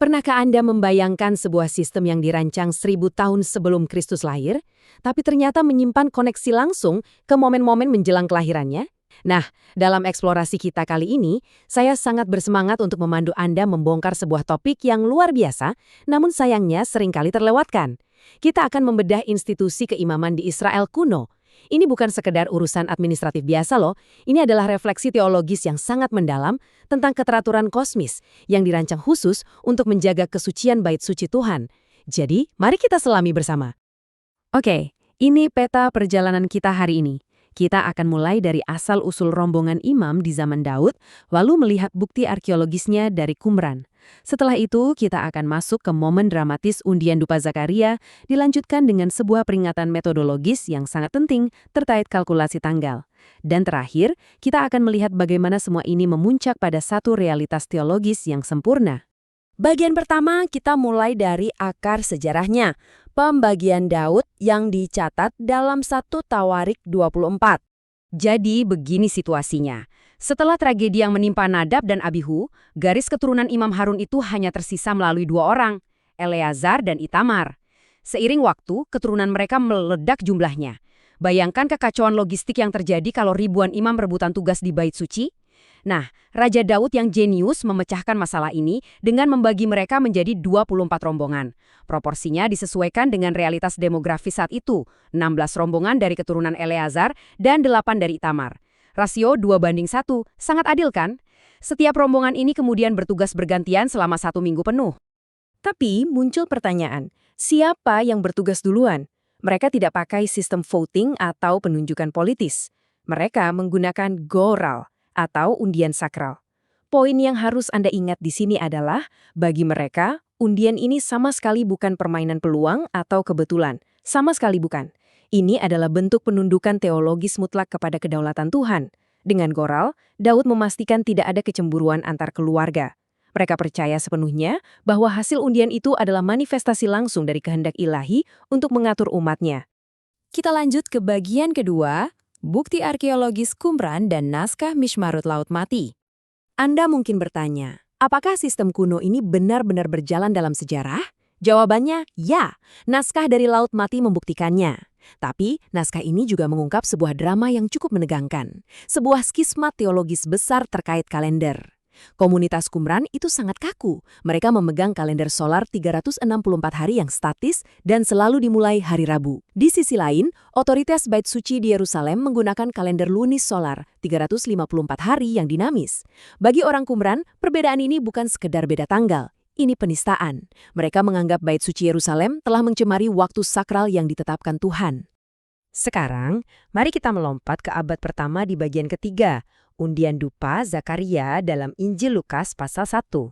Pernahkah Anda membayangkan sebuah sistem yang dirancang 1000 tahun sebelum Kristus lahir, tapi ternyata menyimpan koneksi langsung ke momen-momen menjelang kelahirannya? Nah, dalam eksplorasi kita kali ini, saya sangat bersemangat untuk memandu Anda membongkar sebuah topik yang luar biasa, namun sayangnya seringkali terlewatkan. Kita akan membedah institusi keimaman di Israel kuno. Ini bukan sekedar urusan administratif biasa loh, ini adalah refleksi teologis yang sangat mendalam tentang keteraturan kosmis yang dirancang khusus untuk menjaga kesucian bait suci Tuhan. Jadi, mari kita selami bersama. Oke, ini peta perjalanan kita hari ini. Kita akan mulai dari asal-usul rombongan imam di zaman Daud, lalu melihat bukti arkeologisnya dari Qumran. Setelah itu, kita akan masuk ke momen dramatis undian dupa Zakaria, dilanjutkan dengan sebuah peringatan metodologis yang sangat penting terkait kalkulasi tanggal. Dan terakhir, kita akan melihat bagaimana semua ini memuncak pada satu realitas teologis yang sempurna. Bagian pertama, kita mulai dari akar sejarahnya. Pembagian Daud yang dicatat dalam 1 Tawarik 24. Jadi begini situasinya. Setelah tragedi yang menimpa Nadab dan Abihu, garis keturunan Imam Harun itu hanya tersisa melalui 2 orang, Eleazar dan Itamar. Seiring waktu, keturunan mereka meledak jumlahnya. Bayangkan kekacauan logistik yang terjadi kalau ribuan imam rebutan tugas di bait suci. Nah, Raja Daud yang jenius memecahkan masalah ini dengan membagi mereka menjadi 24 rombongan. Proporsinya disesuaikan dengan realitas demografis saat itu, 16 rombongan dari keturunan Eleazar dan 8 dari Itamar. Rasio 2:1, sangat adil kan? Setiap rombongan ini kemudian bertugas bergantian selama 1 minggu penuh. Tapi muncul pertanyaan, siapa yang bertugas duluan? Mereka tidak pakai sistem voting atau penunjukan politis. Mereka menggunakan goral atau undian sakral. Poin yang harus Anda ingat di sini adalah, bagi mereka, undian ini sama sekali bukan permainan peluang atau kebetulan. Sama sekali bukan. Ini adalah bentuk penundukan teologis mutlak kepada kedaulatan Tuhan. Dengan goral, Daud memastikan tidak ada kecemburuan antar keluarga. Mereka percaya sepenuhnya bahwa hasil undian itu adalah manifestasi langsung dari kehendak ilahi untuk mengatur umatnya. Kita lanjut ke bagian kedua, bukti arkeologis Qumran dan naskah Mishmarut Laut Mati. Anda mungkin bertanya, apakah sistem kuno ini benar-benar berjalan dalam sejarah? Jawabannya, ya. Naskah dari Laut Mati membuktikannya. Tapi, naskah ini juga mengungkap sebuah drama yang cukup menegangkan. Sebuah skisma teologis besar terkait kalender. Komunitas Qumran itu sangat kaku. Mereka memegang kalender solar 364 hari yang statis dan selalu dimulai hari Rabu. Di sisi lain, otoritas Bait Suci di Yerusalem menggunakan kalender lunis solar 354 hari yang dinamis. Bagi orang Qumran, perbedaan ini bukan sekedar beda tanggal. Ini penistaan. Mereka menganggap Bait Suci Yerusalem telah mencemari waktu sakral yang ditetapkan Tuhan. Sekarang, mari kita melompat ke abad pertama di bagian ketiga, undian dupa Zakaria dalam Injil Lukas pasal 1.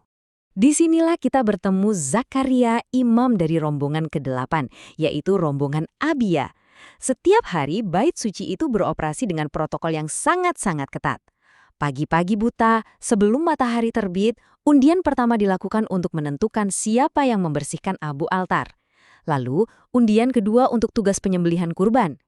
Disinilah kita bertemu Zakaria, imam dari rombongan ke-8, yaitu rombongan Abia. Setiap hari, Bait Suci itu beroperasi dengan protokol yang sangat-sangat ketat. Pagi-pagi buta, sebelum matahari terbit, undian pertama dilakukan untuk menentukan siapa yang membersihkan abu altar. Lalu, undian kedua untuk tugas penyembelihan kurban.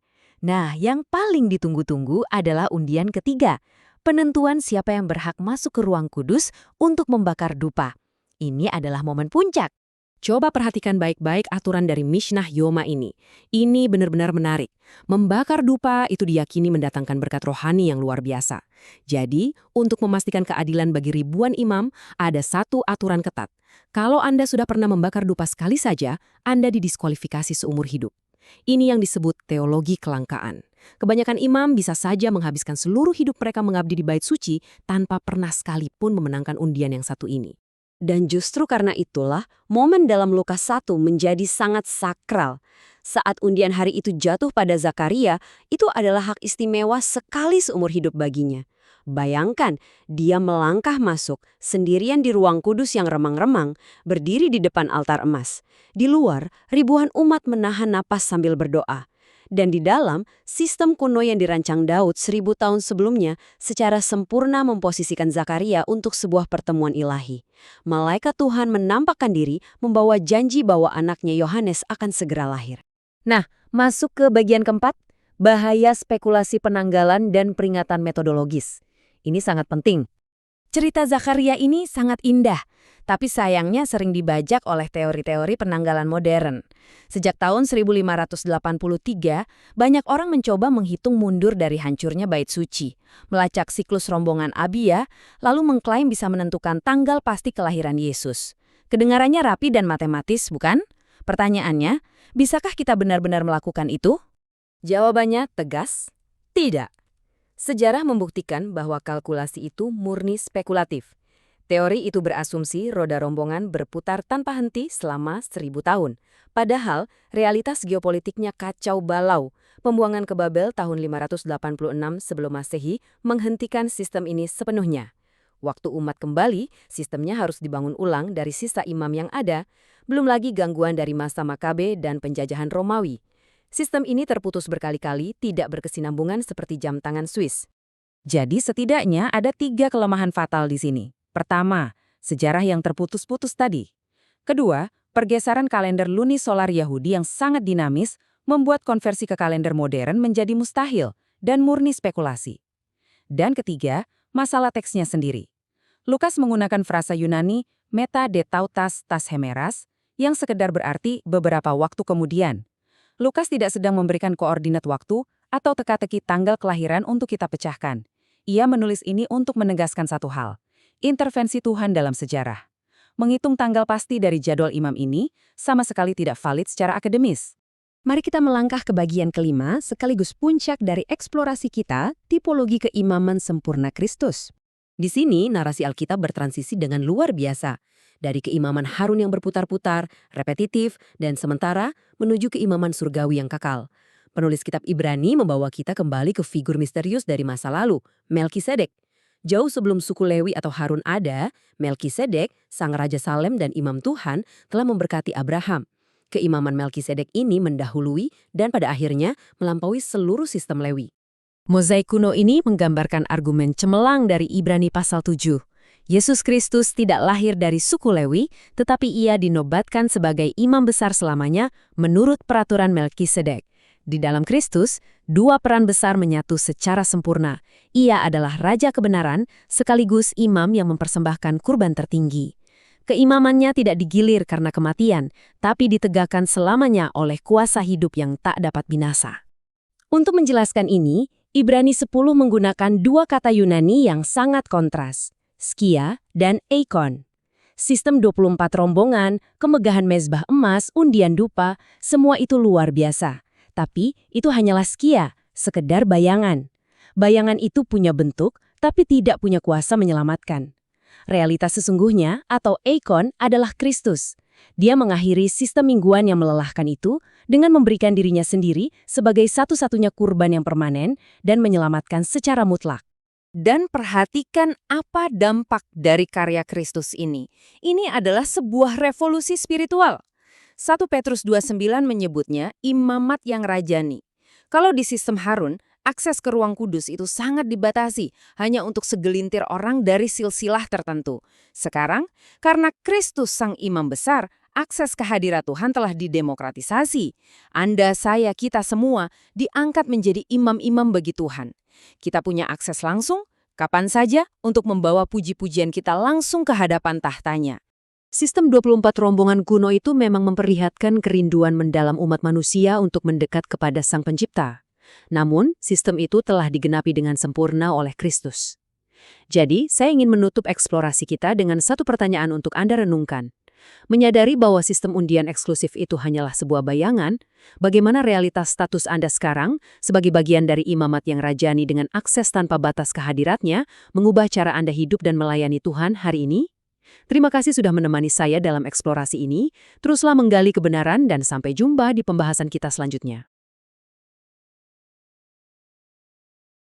Nah, yang paling ditunggu-tunggu adalah undian ketiga, penentuan siapa yang berhak masuk ke ruang kudus untuk membakar dupa. Ini adalah momen puncak. Coba perhatikan baik-baik aturan dari Mishnah Yoma ini. Ini benar-benar menarik. Membakar dupa itu diyakini mendatangkan berkat rohani yang luar biasa. Jadi, untuk memastikan keadilan bagi ribuan imam, ada satu aturan ketat. Kalau Anda sudah pernah membakar dupa sekali saja, Anda didiskualifikasi seumur hidup. Ini yang disebut teologi kelangkaan. Kebanyakan imam bisa saja menghabiskan seluruh hidup mereka mengabdi di bait suci tanpa pernah sekalipun memenangkan undian yang satu ini. Dan justru karena itulah, momen dalam Lukas 1 menjadi sangat sakral. Saat undian hari itu jatuh pada Zakaria, itu adalah hak istimewa sekali seumur hidup baginya. Bayangkan, dia melangkah masuk, sendirian di ruang kudus yang remang-remang, berdiri di depan altar emas. Di luar, ribuan umat menahan napas sambil berdoa. Dan di dalam, sistem kuno yang dirancang Daud 1000 tahun sebelumnya secara sempurna memposisikan Zakaria untuk sebuah pertemuan ilahi. Malaikat Tuhan menampakkan diri membawa janji bahwa anaknya Yohanes akan segera lahir. Nah, masuk ke bagian keempat, bahaya spekulasi penanggalan dan peringatan metodologis. Ini sangat penting. Cerita Zakaria ini sangat indah, tapi sayangnya sering dibajak oleh teori-teori penanggalan modern. Sejak tahun 1583, banyak orang mencoba menghitung mundur dari hancurnya bait suci, melacak siklus rombongan Abia, lalu mengklaim bisa menentukan tanggal pasti kelahiran Yesus. Kedengarannya rapi dan matematis, bukan? Pertanyaannya, bisakah kita benar-benar melakukan itu? Jawabannya tegas, tidak. Sejarah membuktikan bahwa kalkulasi itu murni spekulatif. Teori itu berasumsi roda rombongan berputar tanpa henti selama 1000 tahun. Padahal, realitas geopolitiknya kacau balau. Pembuangan ke Babel tahun 586 sebelum Masehi menghentikan sistem ini sepenuhnya. Waktu umat kembali, sistemnya harus dibangun ulang dari sisa imam yang ada, belum lagi gangguan dari masa Makabe dan penjajahan Romawi. Sistem ini terputus berkali-kali, tidak berkesinambungan seperti jam tangan Swiss. Jadi setidaknya ada 3 kelemahan fatal di sini. Pertama, sejarah yang terputus-putus tadi. Kedua, pergeseran kalender lunisolar Yahudi yang sangat dinamis membuat konversi ke kalender modern menjadi mustahil dan murni spekulasi. Dan ketiga, masalah teksnya sendiri. Lukas menggunakan frasa Yunani meta de tautas tas hemeras yang sekedar berarti beberapa waktu kemudian. Lukas tidak sedang memberikan koordinat waktu atau teka-teki tanggal kelahiran untuk kita pecahkan. Ia menulis ini untuk menegaskan satu hal, intervensi Tuhan dalam sejarah. Menghitung tanggal pasti dari jadwal imam ini sama sekali tidak valid secara akademis. Mari kita melangkah ke bagian kelima sekaligus puncak dari eksplorasi kita, tipologi keimaman sempurna Kristus. Di sini narasi Alkitab bertransisi dengan luar biasa. Dari keimaman Harun yang berputar-putar, repetitif, dan sementara menuju keimaman surgawi yang kekal. Penulis kitab Ibrani membawa kita kembali ke figur misterius dari masa lalu, Melkisedek. Jauh sebelum suku Lewi atau Harun ada, Melkisedek, sang Raja Salem dan Imam Tuhan, telah memberkati Abraham. Keimaman Melkisedek ini mendahului dan pada akhirnya melampaui seluruh sistem Lewi. Mozaik kuno ini menggambarkan argumen cemerlang dari Ibrani pasal 7. Yesus Kristus tidak lahir dari suku Lewi, tetapi ia dinobatkan sebagai imam besar selamanya menurut peraturan Melkisedek. Di dalam Kristus, 2 peran besar menyatu secara sempurna. Ia adalah Raja kebenaran, sekaligus imam yang mempersembahkan kurban tertinggi. Keimamannya tidak digilir karena kematian, tapi ditegakkan selamanya oleh kuasa hidup yang tak dapat binasa. Untuk menjelaskan ini, Ibrani 10 menggunakan 2 kata Yunani yang sangat kontras. Skia, dan Eikon. Sistem 24 rombongan, kemegahan mezbah emas, undian dupa, semua itu luar biasa. Tapi itu hanyalah skia, sekedar bayangan. Bayangan itu punya bentuk, tapi tidak punya kuasa menyelamatkan. Realitas sesungguhnya, atau Eikon, adalah Kristus. Dia mengakhiri sistem mingguan yang melelahkan itu dengan memberikan dirinya sendiri sebagai satu-satunya kurban yang permanen dan menyelamatkan secara mutlak. Dan perhatikan apa dampak dari karya Kristus ini. Ini adalah sebuah revolusi spiritual. 1 Petrus 2:9 menyebutnya imamat yang rajani. Kalau di sistem Harun, akses ke ruang kudus itu sangat dibatasi hanya untuk segelintir orang dari silsilah tertentu. Sekarang, karena Kristus sang imam besar, akses kehadirat Tuhan telah didemokratisasi. Anda, saya, kita semua diangkat menjadi imam-imam bagi Tuhan. Kita punya akses langsung, kapan saja, untuk membawa puji-pujian kita langsung ke hadapan tahtanya. Sistem 24 rombongan kuno itu memang memperlihatkan kerinduan mendalam umat manusia untuk mendekat kepada Sang Pencipta. Namun, sistem itu telah digenapi dengan sempurna oleh Kristus. Jadi, saya ingin menutup eksplorasi kita dengan satu pertanyaan untuk Anda renungkan. Menyadari bahwa sistem undian eksklusif itu hanyalah sebuah bayangan, bagaimana realitas status Anda sekarang sebagai bagian dari imamat yang rajani dengan akses tanpa batas kehadiratnya mengubah cara Anda hidup dan melayani Tuhan hari ini? Terima kasih sudah menemani saya dalam eksplorasi ini. Teruslah menggali kebenaran dan sampai jumpa di pembahasan kita selanjutnya.